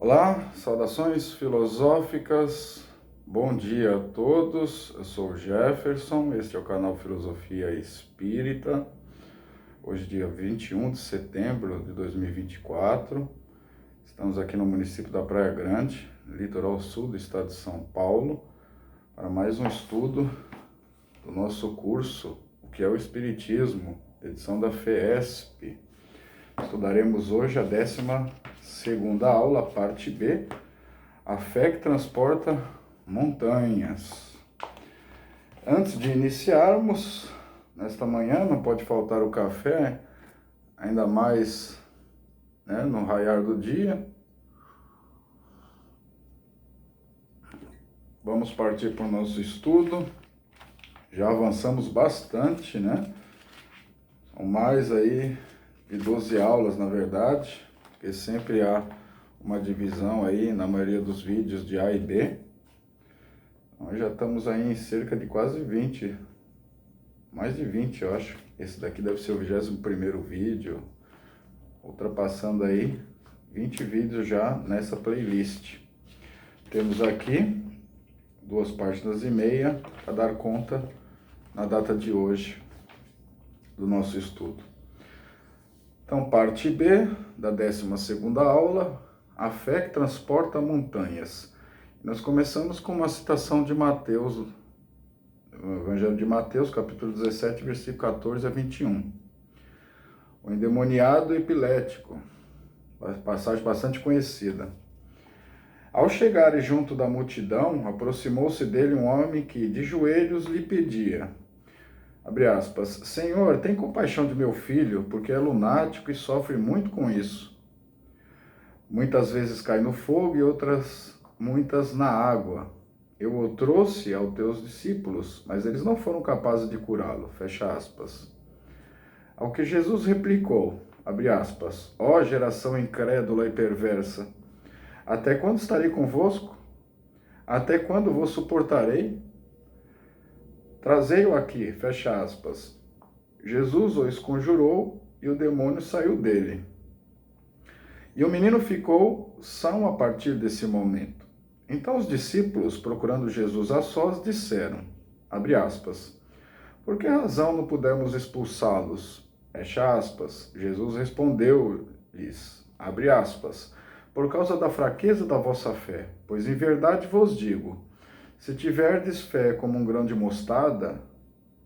Olá, saudações filosóficas, bom dia a todos, eu sou o Jefferson, este é o canal Filosofia Espírita, hoje dia 21 de setembro de 2024, estamos aqui no município da Praia Grande, litoral sul do estado de São Paulo, para mais um estudo do nosso curso, O que é o Espiritismo, edição da FEESP. Estudaremos hoje a 12ª aula, parte B, a fé que transporta montanhas. Antes de iniciarmos, nesta manhã não pode faltar o café, ainda mais no raiar do dia. Vamos partir para o nosso estudo. Já avançamos bastante, São mais aí de 12 aulas, na verdade, porque sempre há uma divisão aí na maioria dos vídeos de A e B. Nós já estamos aí em cerca de quase 20, mais de 20, eu acho. Esse daqui deve ser o 21º vídeo, ultrapassando aí 20 vídeos já nessa playlist. Temos aqui 2,5 páginas para dar conta na data de hoje do nosso estudo. Então, parte B da 12ª aula, a fé que transporta montanhas. Nós começamos com uma citação de Mateus, o Evangelho de Mateus, capítulo 17, versículo 14 a 21. O endemoniado epilético, passagem bastante conhecida. Ao chegar junto da multidão, aproximou-se dele um homem que, de joelhos, lhe pedia, abre aspas, Senhor, tem compaixão de meu filho, porque é lunático e sofre muito com isso. Muitas vezes cai no fogo e muitas na água. Eu o trouxe aos teus discípulos, mas eles não foram capazes de curá-lo. Fecha aspas. Ao que Jesus replicou, abre aspas, ó geração incrédula e perversa, até quando estarei convosco? Até quando vos suportarei? Trazei-o aqui, fecha aspas. Jesus o esconjurou e o demônio saiu dele. E o menino ficou são a partir desse momento. Então os discípulos, procurando Jesus a sós, disseram, abre aspas, por que razão não pudemos expulsá-los? Fecha aspas. Jesus respondeu-lhes, abre aspas, por causa da fraqueza da vossa fé, pois em verdade vos digo, se tiverdes fé como um grão de mostarda,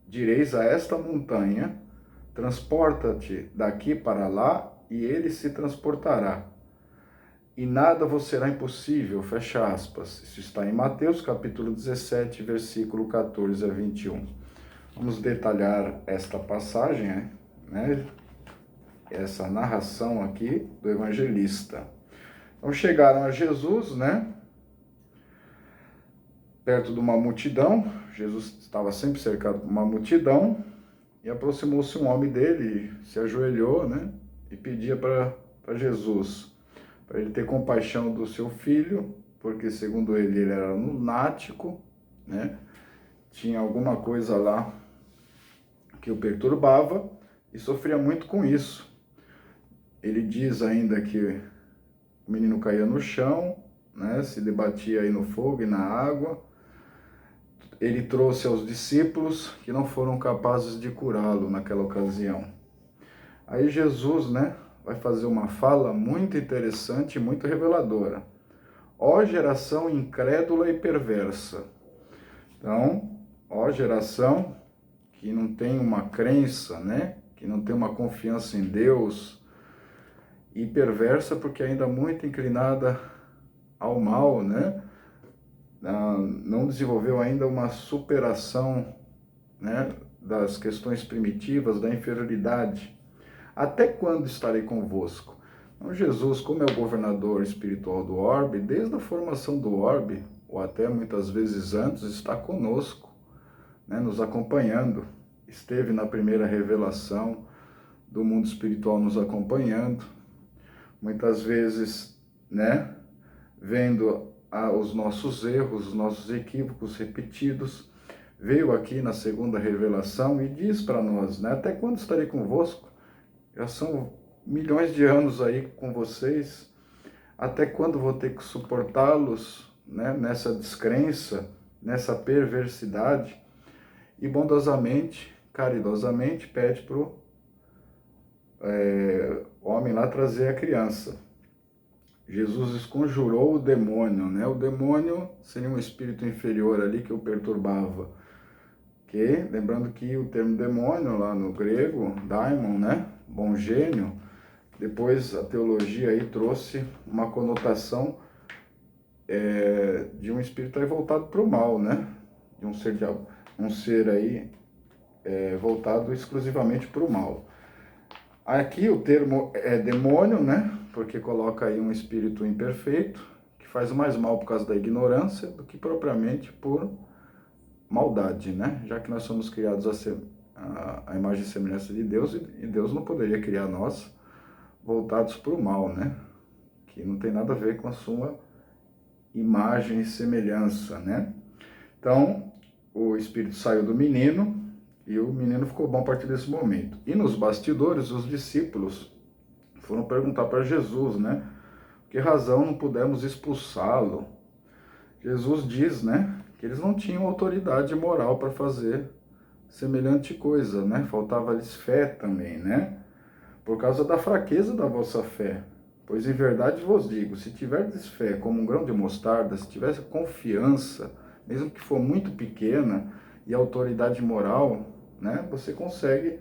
direis a esta montanha, transporta-te daqui para lá, e ele se transportará. E nada vos será impossível, fecha aspas. Isso está em Mateus, capítulo 17, versículo 14 a 21. Vamos detalhar esta passagem, essa narração aqui do evangelista. Então chegaram a Jesus, perto de uma multidão, Jesus estava sempre cercado por uma multidão, e aproximou-se um homem dele, se ajoelhou, e pedia para Jesus, para ele ter compaixão do seu filho, porque segundo ele era lunático, tinha alguma coisa lá que o perturbava e sofria muito com isso. Ele diz ainda que o menino caía no chão, se debatia aí no fogo e na água. Ele trouxe aos discípulos que não foram capazes de curá-lo naquela ocasião. Aí Jesus, vai fazer uma fala muito interessante e muito reveladora. Ó geração incrédula e perversa. Então, ó geração que não tem uma crença, que não tem uma confiança em Deus, e perversa porque ainda muito inclinada ao mal, não desenvolveu ainda uma superação, das questões primitivas, da inferioridade. Até quando estarei convosco? Então, Jesus, como é o governador espiritual do orbe, desde a formação do orbe, ou até muitas vezes antes, está conosco, nos acompanhando. Esteve na primeira revelação do mundo espiritual nos acompanhando, muitas vezes, vendo os nossos erros, os nossos equívocos repetidos, veio aqui na segunda revelação e diz para nós, até quando estarei convosco? Já são milhões de anos aí com vocês, Até quando vou ter que suportá-los, né, nessa descrença, nessa perversidade? E bondosamente, caridosamente, pede para o homem lá trazer a criança. Jesus esconjurou o demônio, né? O demônio seria um espírito inferior ali que o perturbava. Que, lembrando que o termo demônio lá no grego, daimon, né? Bom gênio. Depois a teologia aí trouxe uma conotação de um espírito aí voltado para o mal, né? De um ser aí voltado exclusivamente para o mal. Aqui o termo é demônio, né? Porque coloca aí um espírito imperfeito, que faz mais mal por causa da ignorância do que propriamente por maldade, né? Já que nós somos criados a imagem e semelhança de Deus, e Deus não poderia criar nós voltados para o mal, né? Que não tem nada a ver com a sua imagem e semelhança, né? Então, o espírito saiu do menino, e o menino ficou bom a partir desse momento. E nos bastidores, os discípulos foram perguntar para Jesus, né? Por que razão não pudemos expulsá-lo? Jesus diz, né? Que eles não tinham autoridade moral para fazer semelhante coisa, né? Faltava-lhes fé também, né? Por causa da fraqueza da vossa fé. Pois em verdade vos digo, se tiverdes fé como um grão de mostarda, se tivesse confiança, mesmo que for muito pequena, e autoridade moral, né, você consegue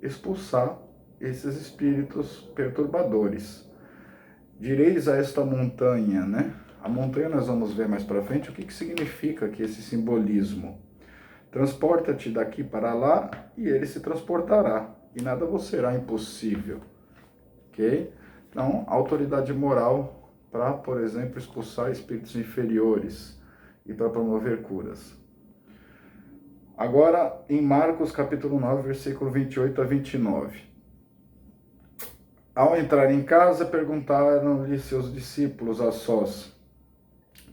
expulsar esses espíritos perturbadores. Direis a esta montanha, né? A montanha nós vamos ver mais para frente o que significa aqui esse simbolismo. Transporta-te daqui para lá e ele se transportará, e nada vos será impossível. Ok? Então, autoridade moral para, por exemplo, expulsar espíritos inferiores e para promover curas. Agora, em Marcos capítulo 9, versículo 28 a 29. Ao entrar em casa, perguntaram-lhe seus discípulos a sós: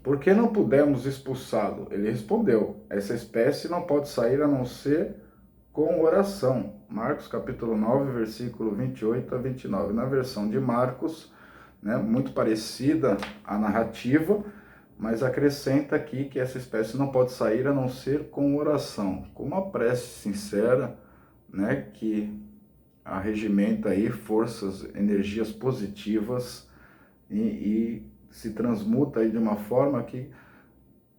por que não pudemos expulsá-lo? Ele respondeu: essa espécie não pode sair a não ser com oração. Marcos capítulo 9, versículo 28 a 29. Na versão de Marcos, né, muito parecida a narrativa, mas acrescenta aqui que essa espécie não pode sair a não ser com oração, com uma prece sincera, né, que arregimenta aí forças, energias positivas e se transmuta aí de uma forma que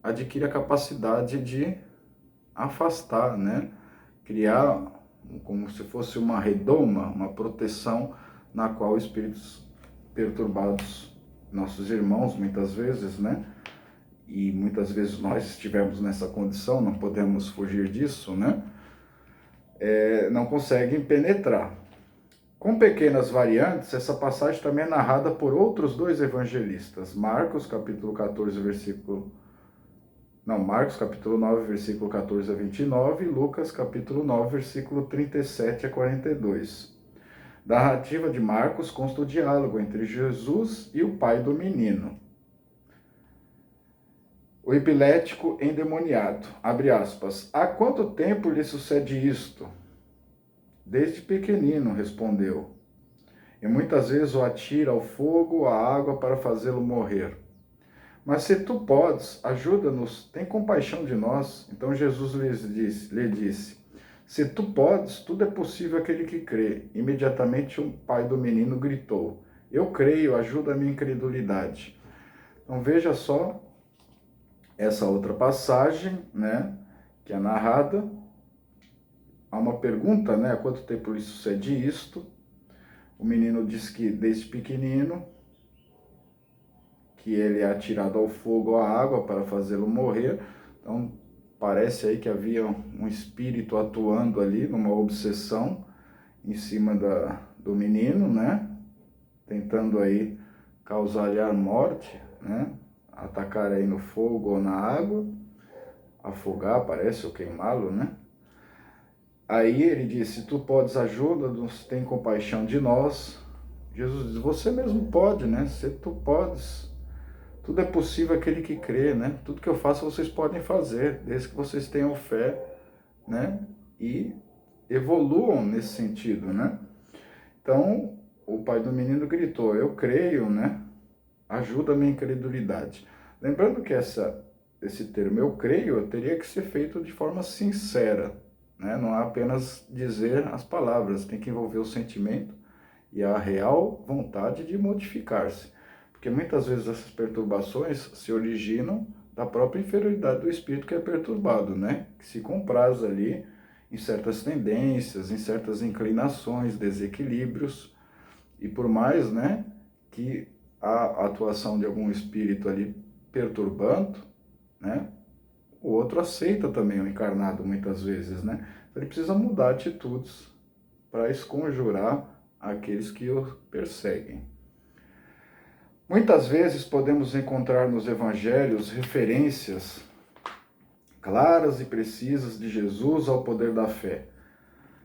adquire a capacidade de afastar, né, criar como se fosse uma redoma, uma proteção na qual espíritos perturbados, nossos irmãos muitas vezes, né, e muitas vezes nós estivemos nessa condição, não podemos fugir disso, né? Não conseguem penetrar. Com pequenas variantes, essa passagem também é narrada por outros dois evangelistas. Marcos, capítulo 14, Marcos, capítulo 9, versículo 14 a 29, e Lucas, capítulo 9, versículo 37 a 42. Da narrativa de Marcos consta o diálogo entre Jesus e o pai do menino. O epilético endemoniado, abre aspas, há quanto tempo lhe sucede isto? Desde pequenino, respondeu, e muitas vezes o atira ao fogo, à água para fazê-lo morrer. Mas se tu podes, ajuda-nos, tem compaixão de nós. Então Jesus lhe disse, se tu podes, tudo é possível àquele que crê. Imediatamente o pai do menino gritou, eu creio, ajuda a minha incredulidade. Então veja só, essa outra passagem, né, que é narrada, há uma pergunta, né, há quanto tempo lhe sucede isto? O menino diz que desde pequenino, que ele é atirado ao fogo ou à água para fazê-lo morrer. Então parece aí que havia um espírito atuando ali, numa obsessão em cima do menino, né, tentando aí causar-lhe a morte, né, atacar aí no fogo ou na água, afogar, parece, ou queimá-lo, né? Aí ele disse, tu podes ajuda-nos, tem compaixão de nós. Jesus diz, você mesmo pode, né? Se tu podes, tudo é possível àquele que crê, né? Tudo que eu faço vocês podem fazer, desde que vocês tenham fé, né? E evoluam nesse sentido, né? Então, o pai do menino gritou, eu creio, né? ajuda a minha incredulidade. Lembrando que esse termo eu creio teria que ser feito de forma sincera, né? Não é apenas dizer as palavras, tem que envolver o sentimento e a real vontade de modificar-se. Porque muitas vezes essas perturbações se originam da própria inferioridade do espírito que é perturbado, né? Que se compraz ali em certas tendências, em certas inclinações, desequilíbrios, e por mais, né, que a atuação de algum espírito ali perturbando, né, o outro aceita também o encarnado muitas vezes, né? Ele precisa mudar atitudes para esconjurar aqueles que o perseguem. Muitas vezes podemos encontrar nos evangelhos referências claras e precisas de Jesus ao poder da fé,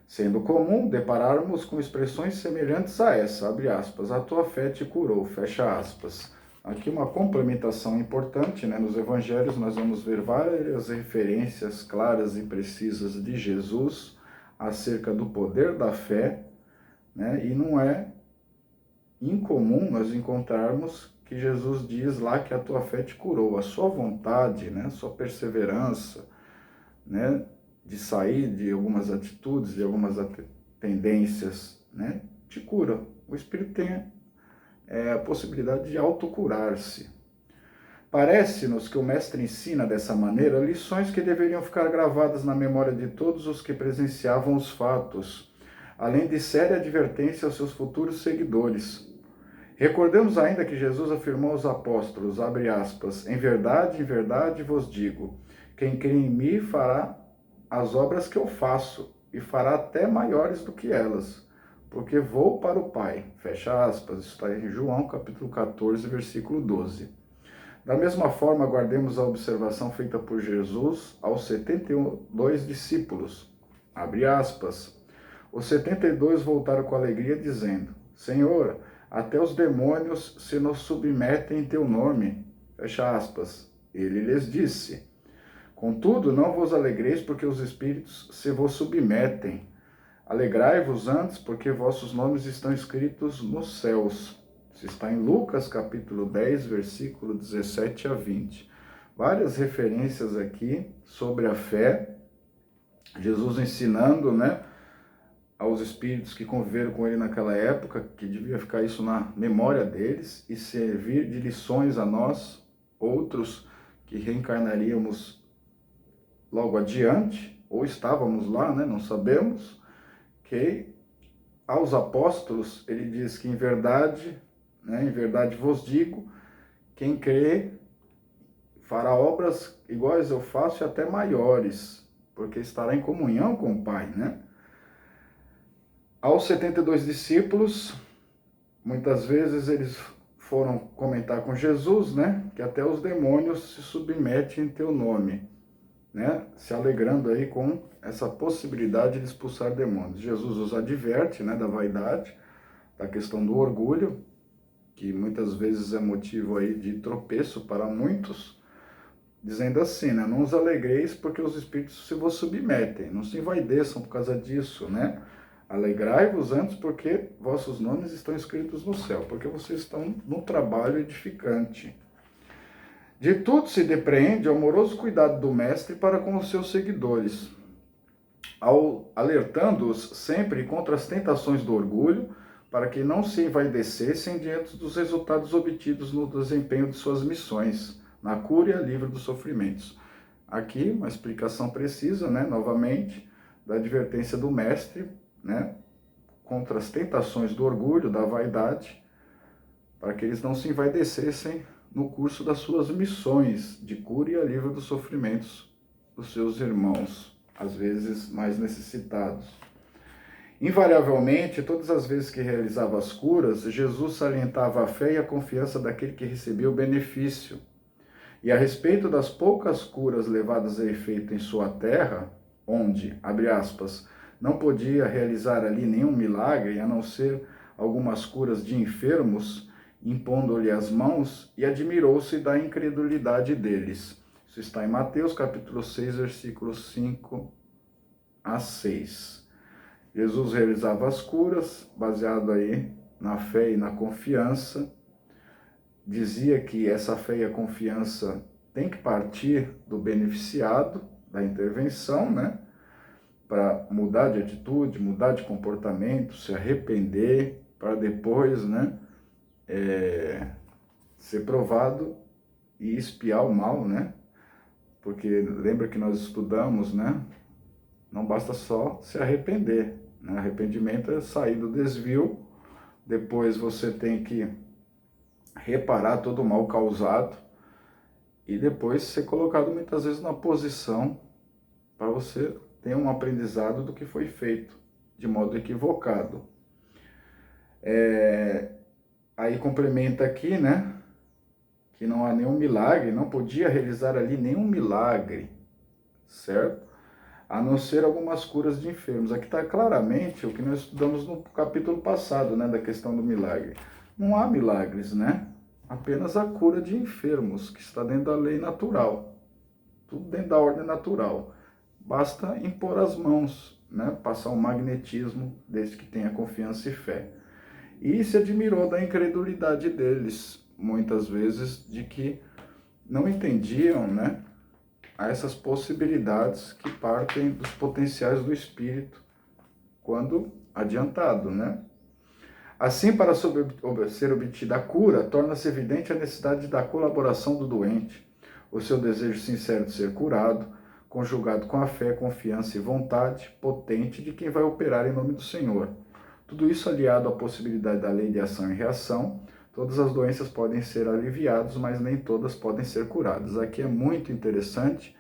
sendo comum depararmos com expressões semelhantes a essa, abre aspas, a tua fé te curou, fecha aspas. Aqui uma complementação importante, né? Nos evangelhos nós vamos ver várias referências claras e precisas de Jesus acerca do poder da fé, né? E não é incomum nós encontrarmos que Jesus diz lá que a tua fé te curou, a sua vontade, né? A sua perseverança, né? De sair de algumas atitudes, de algumas tendências, né? Te cura. O Espírito tem a possibilidade de autocurar-se. Parece-nos que o Mestre ensina dessa maneira lições que deveriam ficar gravadas na memória de todos os que presenciavam os fatos, além de séria advertência aos seus futuros seguidores. Recordemos ainda que Jesus afirmou aos apóstolos, abre aspas, em verdade vos digo, quem crê em mim fará as obras que eu faço, e fará até maiores do que elas, porque vou para o Pai. Fecha aspas. Isso está em João, capítulo 14, versículo 12. Da mesma forma, guardemos a observação feita por Jesus aos 72 discípulos. Abre aspas. Os 72 voltaram com alegria, dizendo, Senhor, até os demônios se nos submetem em teu nome. Fecha aspas. Ele lhes disse, contudo, não vos alegreis porque os espíritos se vos submetem. Alegrai-vos antes, porque vossos nomes estão escritos nos céus. Isso está em Lucas, capítulo 10, versículo 17 a 20. Várias referências aqui sobre a fé. Jesus ensinando, né, aos espíritos que conviveram com ele naquela época, que devia ficar isso na memória deles e servir de lições a nós, outros que reencarnaríamos logo adiante, ou estávamos lá, né, não sabemos, que aos apóstolos ele diz que em verdade vos digo, quem crê fará obras iguais eu faço e até maiores, porque estará em comunhão com o Pai, né? Aos 72 discípulos, muitas vezes eles foram comentar com Jesus, né, que até os demônios se submetem em teu nome, né, se alegrando aí com essa possibilidade de expulsar demônios. Jesus os adverte, né, da vaidade, da questão do orgulho, que muitas vezes é motivo aí de tropeço para muitos, dizendo assim, né, não os alegreis porque os espíritos se vos submetem, não se envaideçam por causa disso, né, alegrai-vos antes porque vossos nomes estão escritos no céu, porque vocês estão num trabalho edificante. De tudo se depreende o amoroso cuidado do Mestre para com os seus seguidores, alertando-os sempre contra as tentações do orgulho, para que não se envaidecessem diante dos resultados obtidos no desempenho de suas missões, na cura e alívio dos sofrimentos. Aqui, uma explicação precisa, né, novamente, da advertência do Mestre, né, contra as tentações do orgulho, da vaidade, para que eles não se envaidecessem no curso das suas missões de cura e alívio dos sofrimentos dos seus irmãos, às vezes mais necessitados. Invariavelmente, todas as vezes que realizava as curas, Jesus salientava a fé e a confiança daquele que recebia o benefício. E a respeito das poucas curas levadas a efeito em sua terra, onde, abre aspas, não podia realizar ali nenhum milagre, a não ser algumas curas de enfermos, impondo-lhe as mãos, e admirou-se da incredulidade deles. Isso está em Mateus, capítulo 6, versículos 5 a 6. Jesus realizava as curas, baseado aí na fé e na confiança, dizia que essa fé e a confiança tem que partir do beneficiado, da intervenção, né? Para mudar de atitude, mudar de comportamento, se arrepender, para depois, né? Ser provado e espiar o mal, né? Porque lembra que nós estudamos, né? Não basta só se arrepender, né? Arrependimento é sair do desvio, depois você tem que reparar todo o mal causado e depois ser colocado muitas vezes na posição para você ter um aprendizado do que foi feito de modo equivocado. Aí complementa aqui, né? Que não há nenhum milagre, não podia realizar ali nenhum milagre, certo? A não ser algumas curas de enfermos. Aqui está claramente o que nós estudamos no capítulo passado, né, da questão do milagre. Não há milagres, né? Apenas a cura de enfermos, que está dentro da lei natural. Tudo dentro da ordem natural. Basta impor as mãos, né, passar um magnetismo, desde que tenha confiança e fé. E se admirou da incredulidade deles, muitas vezes, de que não entendiam, né, essas possibilidades que partem dos potenciais do espírito, quando adiantado, né? Assim, para ser obtida a cura, torna-se evidente a necessidade da colaboração do doente, o seu desejo sincero de ser curado, conjugado com a fé, confiança e vontade potente de quem vai operar em nome do Senhor. Tudo isso aliado à possibilidade da lei de ação e reação, todas as doenças podem ser aliviadas, mas nem todas podem ser curadas. Aqui é muito interessante,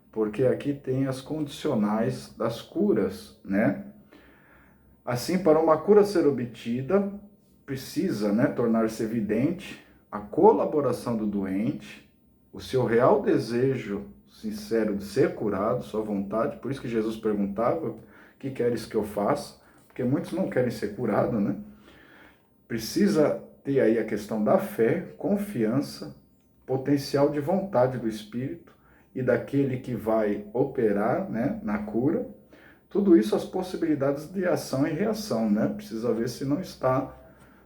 porque aqui tem as condicionais das curas, né? Assim, para uma cura ser obtida, precisa, né, tornar-se evidente a colaboração do doente, o seu real desejo sincero de ser curado, sua vontade. Por isso que Jesus perguntava: o que queres que eu faça? Porque muitos não querem ser curados, né? Precisa ter aí a questão da fé, confiança, potencial de vontade do Espírito e daquele que vai operar, né, na cura. Tudo isso, as possibilidades de ação e reação, né? Precisa ver se não está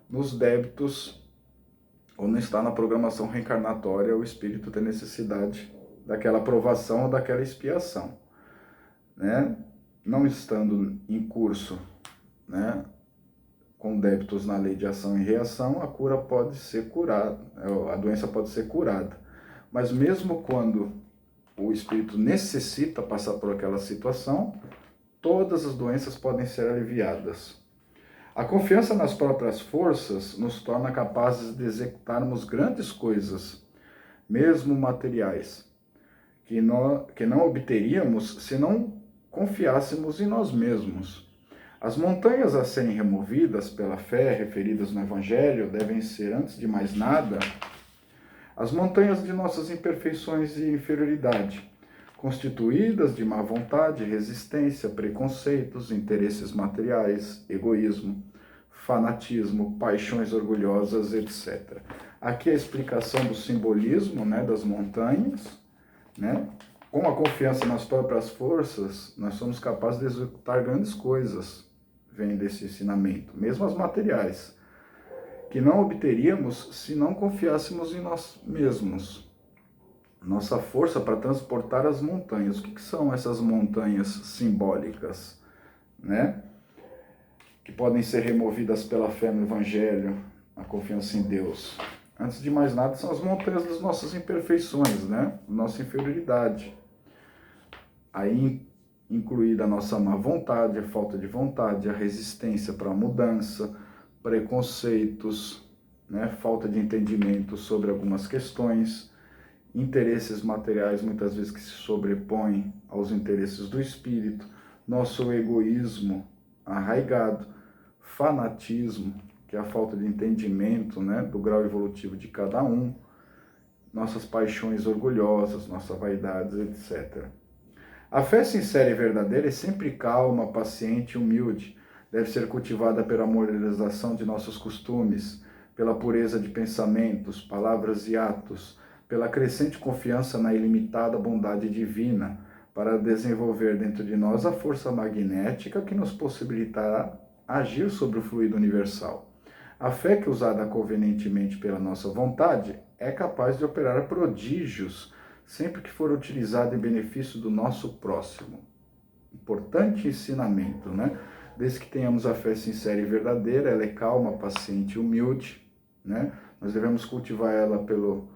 nos débitos ou não está na programação reencarnatória, o Espírito tem necessidade daquela aprovação ou daquela expiação, né? Não estando em curso, né, com débitos na lei de ação e reação, a cura pode ser curada, a doença pode ser curada. Mas mesmo quando o espírito necessita passar por aquela situação, todas as doenças podem ser aliviadas. A confiança nas próprias forças nos torna capazes de executarmos grandes coisas, mesmo materiais, que não obteríamos se não confiássemos em nós mesmos. As montanhas a serem removidas pela fé, referidas no Evangelho, devem ser, antes de mais nada, as montanhas de nossas imperfeições e inferioridade, constituídas de má vontade, resistência, preconceitos, interesses materiais, egoísmo, fanatismo, paixões orgulhosas, etc. Aqui a explicação do simbolismo, né, das montanhas, né? Com a confiança nas próprias forças, nós somos capazes de executar grandes coisas, vem desse ensinamento, mesmo as materiais, que não obteríamos se não confiássemos em nós mesmos. Nossa força para transportar as montanhas. O que são essas montanhas simbólicas, né? Que podem ser removidas pela fé no Evangelho, a confiança em Deus. Antes de mais nada, são as montanhas das nossas imperfeições, né? Nossa inferioridade. Aí incluída a nossa má vontade, a falta de vontade, a resistência para a mudança, preconceitos, né? Falta de entendimento sobre algumas questões, interesses materiais muitas vezes que se sobrepõem aos interesses do espírito, nosso egoísmo arraigado, fanatismo, que é a falta de entendimento, né, do grau evolutivo de cada um, nossas paixões orgulhosas, nossas vaidades, etc. A fé sincera e verdadeira é sempre calma, paciente e humilde. Deve ser cultivada pela moralização de nossos costumes, pela pureza de pensamentos, palavras e atos, pela crescente confiança na ilimitada bondade divina, para desenvolver dentro de nós a força magnética que nos possibilitará agir sobre o fluido universal. A fé que usada convenientemente pela nossa vontade é capaz de operar prodígios sempre que for utilizada em benefício do nosso próximo. Importante ensinamento, né? Desde que tenhamos a fé sincera e verdadeira, ela é calma, paciente e humilde, né? Nós devemos cultivar ela pelo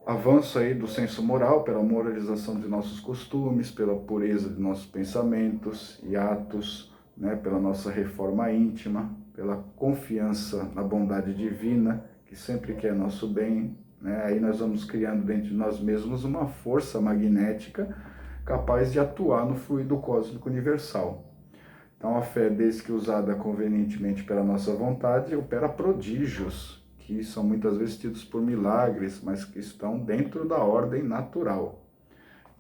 avanço aí do senso moral, pela moralização de nossos costumes, pela pureza de nossos pensamentos e atos, né? Pela nossa reforma íntima, pela confiança na bondade divina, que sempre quer nosso bem, né? Aí nós vamos criando dentro de nós mesmos uma força magnética capaz de atuar no fluido cósmico universal. Então a fé, desde que usada convenientemente pela nossa vontade, opera prodígios, que são muitas vezes tidos por milagres, mas que estão dentro da ordem natural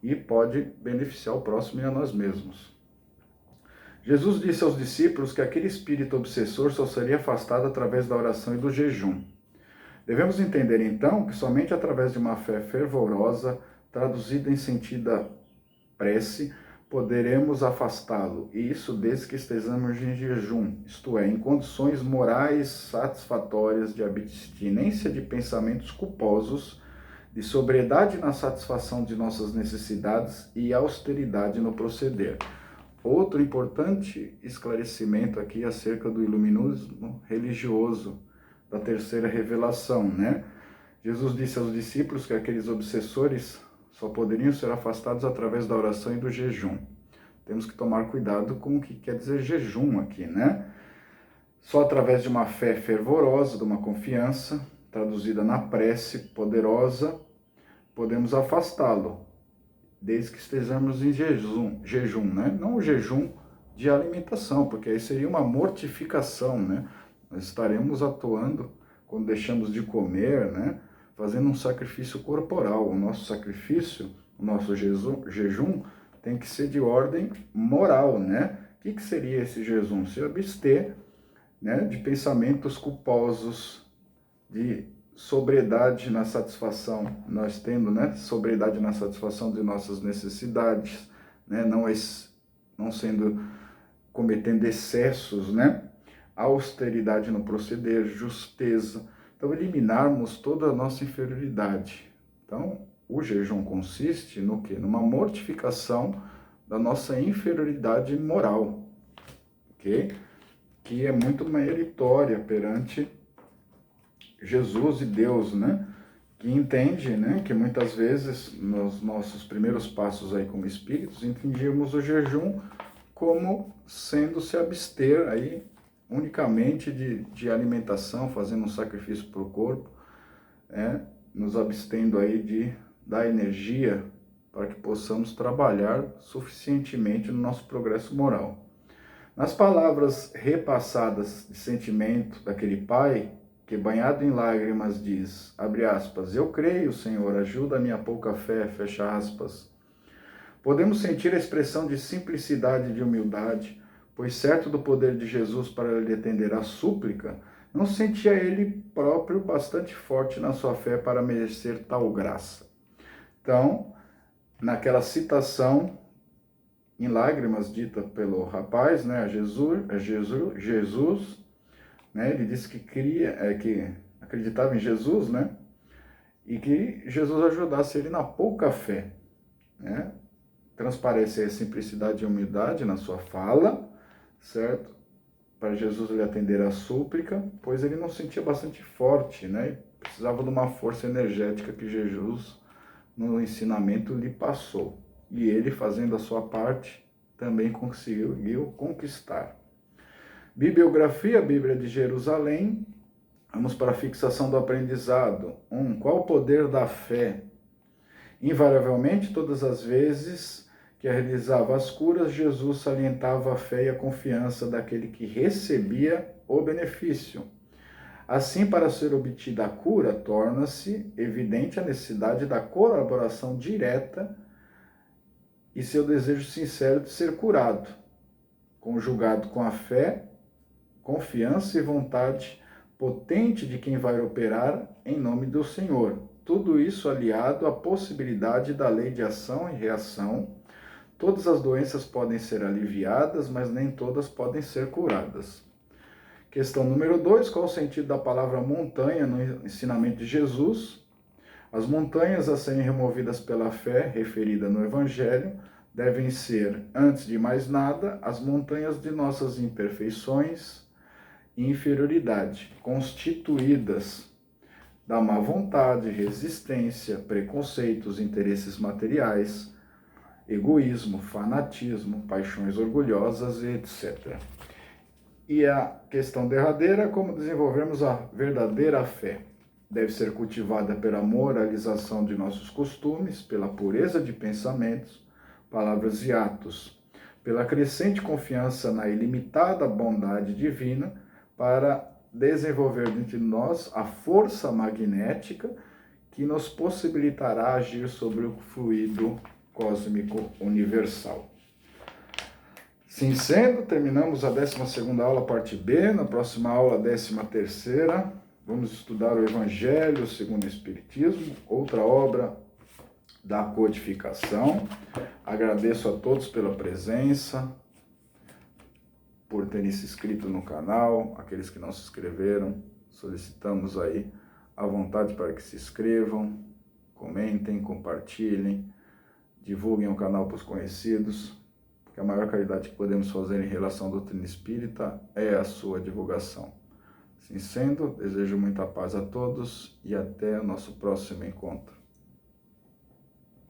e pode beneficiar o próximo e a nós mesmos. Jesus disse aos discípulos que aquele espírito obsessor só seria afastado através da oração e do jejum. Devemos entender então que somente através de uma fé fervorosa, traduzida em sentida prece, poderemos afastá-lo, e isso desde que estejamos em jejum, isto é, em condições morais satisfatórias de abstinência de pensamentos culposos, de sobriedade na satisfação de nossas necessidades e austeridade no proceder. Outro importante esclarecimento aqui acerca do iluminismo religioso, da terceira revelação, né? Jesus disse aos discípulos que aqueles obsessores só poderiam ser afastados através da oração e do jejum. Temos que tomar cuidado com o que quer dizer jejum aqui, né? Só através de uma fé fervorosa, de uma confiança, traduzida na prece poderosa, podemos afastá-lo, desde que estejamos em jejum, né? Não o jejum de alimentação, porque aí seria uma mortificação, né? Nós estaremos atuando quando deixamos de comer, né? Fazendo um sacrifício corporal. O nosso sacrifício, o nosso jejum, tem que ser de ordem moral, né? O que seria esse jejum? Se abster, né, de pensamentos culposos, de sobriedade na satisfação, nós tendo, né, sobriedade na satisfação de nossas necessidades, né, não sendo, cometendo excessos, né? Austeridade no proceder, justeza. Então, eliminarmos toda a nossa inferioridade. Então, o jejum consiste no quê? Numa mortificação da nossa inferioridade moral, ok? Que é muito meritória perante Jesus e Deus, né? Que entende, né? Que muitas vezes, nos nossos primeiros passos aí como espíritos, entendíamos o jejum como sendo se abster aí unicamente de alimentação, fazendo um sacrifício para o corpo, nos abstendo aí de dar energia para que possamos trabalhar suficientemente no nosso progresso moral. Nas palavras repassadas de sentimento daquele pai, que banhado em lágrimas diz, abre aspas, eu creio, Senhor, ajuda a minha pouca fé, fecha aspas. Podemos sentir a expressão de simplicidade e de humildade, pois certo do poder de Jesus para lhe atender à súplica, não sentia ele próprio bastante forte na sua fé para merecer tal graça. Então, naquela citação em lágrimas dita pelo rapaz, né, a Jesus, né, ele disse que que acreditava em Jesus, né, e que Jesus ajudasse ele na pouca fé, né? Transparece a simplicidade e humildade na sua fala, certo? Para Jesus lhe atender à súplica, pois ele não sentia bastante forte, né? Precisava de uma força energética que Jesus, no ensinamento, lhe passou. E ele, fazendo a sua parte, também conseguiu conquistar. Bibliografia, Bíblia de Jerusalém. Vamos para a fixação do aprendizado. 1. Qual o poder da fé? Invariavelmente, todas as vezes que realizava as curas, Jesus salientava a fé e a confiança daquele que recebia o benefício. Assim, para ser obtida a cura, torna-se evidente a necessidade da colaboração direta e seu desejo sincero de ser curado, conjugado com a fé, confiança e vontade potente de quem vai operar em nome do Senhor. Tudo isso aliado à possibilidade da lei de ação e reação. Todas as doenças podem ser aliviadas, mas nem todas podem ser curadas. Questão número 2, qual o sentido da palavra montanha no ensinamento de Jesus? As montanhas a serem removidas pela fé, referida no Evangelho, devem ser, antes de mais nada, as montanhas de nossas imperfeições e inferioridade, constituídas da má vontade, resistência, preconceitos, interesses materiais, egoísmo, fanatismo, paixões orgulhosas, etc. E a questão derradeira, como desenvolvermos a verdadeira fé? Deve ser cultivada pela moralização de nossos costumes, pela pureza de pensamentos, palavras e atos, pela crescente confiança na ilimitada bondade divina, para desenvolver dentro de nós a força magnética que nos possibilitará agir sobre o fluido cósmico universal. Assim sendo, terminamos a 12ª aula, parte B. Na próxima aula, a 13ª, vamos estudar o Evangelho segundo o Espiritismo, outra obra da codificação. Agradeço a todos pela presença, por terem se inscrito no canal. Aqueles que não se inscreveram, solicitamos aí a vontade para que se inscrevam, comentem, compartilhem, divulguem o canal para os conhecidos, porque a maior caridade que podemos fazer em relação à doutrina espírita é a sua divulgação. Assim sendo, desejo muita paz a todos e até o nosso próximo encontro.